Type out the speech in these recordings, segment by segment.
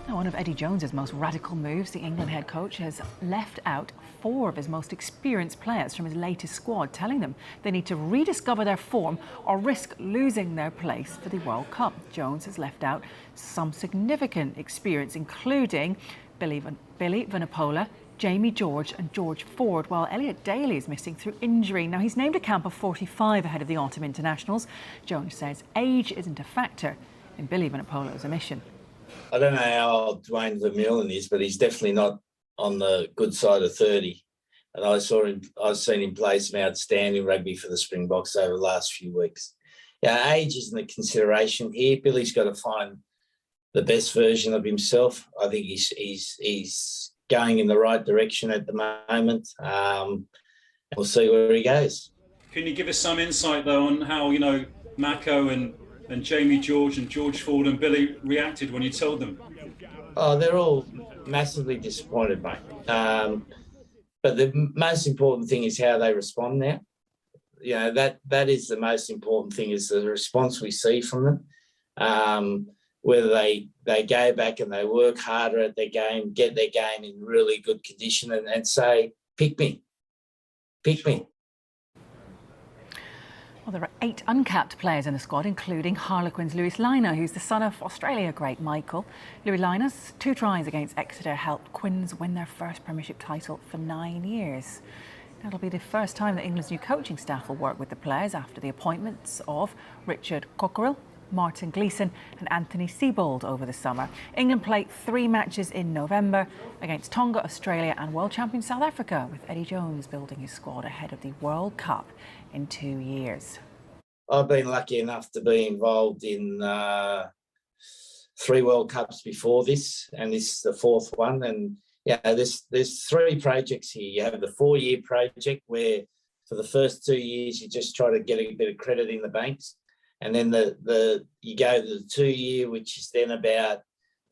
Now, one of Eddie Jones's most radical moves, the England head coach has left out 4 of his most experienced players from his latest squad, telling them they need to rediscover their form or risk losing their place for the World Cup. Jones has left out some significant experience, including Billy Vunipola, Jamie George and George Ford, while Elliot Daly is missing through injury. Now, he's named a camp of 45 ahead of the autumn internationals. Jones says age isn't a factor in Billy Vunipola's omission. I don't know how old Dwayne Vermeulen is, but he's definitely not on the good side of 30. And I've seen him play some outstanding rugby for the Springboks over the last few weeks. Yeah, age isn't a consideration here. Billy's got to find the best version of himself. I think he's going in the right direction at the moment. We'll see where he goes. Can you give us some insight, though, on how, Mako and Jamie George and George Ford and Billy reacted when you told them? Oh, they're all massively disappointed, mate. But the most important thing is how they respond now. That is the most important thing, is the response we see from them. Whether they go back and they work harder at their game, get their game in really good condition and say, pick me. Well, there are 8 uncapped players in the squad, including Harlequins' Lewis Lina, who's the son of Australia great Michael. Louis Lina's 2 tries against Exeter helped Quins win their first Premiership title for 9 years. That'll be the first time that England's new coaching staff will work with the players after the appointments of Richard Cockerill, Martin Gleeson and Anthony Seibold over the summer. England play 3 matches in November against Tonga, Australia and world champion South Africa, with Eddie Jones building his squad ahead of the World Cup in 2 years. I've been lucky enough to be involved in 3 World Cups before this, and this is the 4th one. And there's 3 projects here. You have the 4-year project, where for the first 2 years you just try to get a bit of credit in the banks. And then you go to the 2-year, which is then about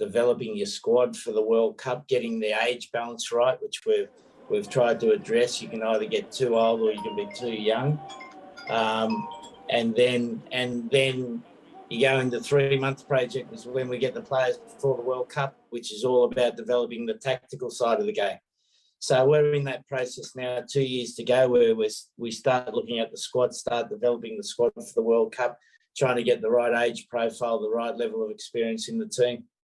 developing your squad for the World Cup, getting the age balance right, which we've tried to address. You can either get too old or you can be too young. And then you go into the 3-month project, is when we get the players before the World Cup, which is all about developing the tactical side of the game. So we're in that process now, 2 years to go, where we start looking at the squad, start developing the squad for the World Cup, trying to get the right age profile, the right level of experience in the team.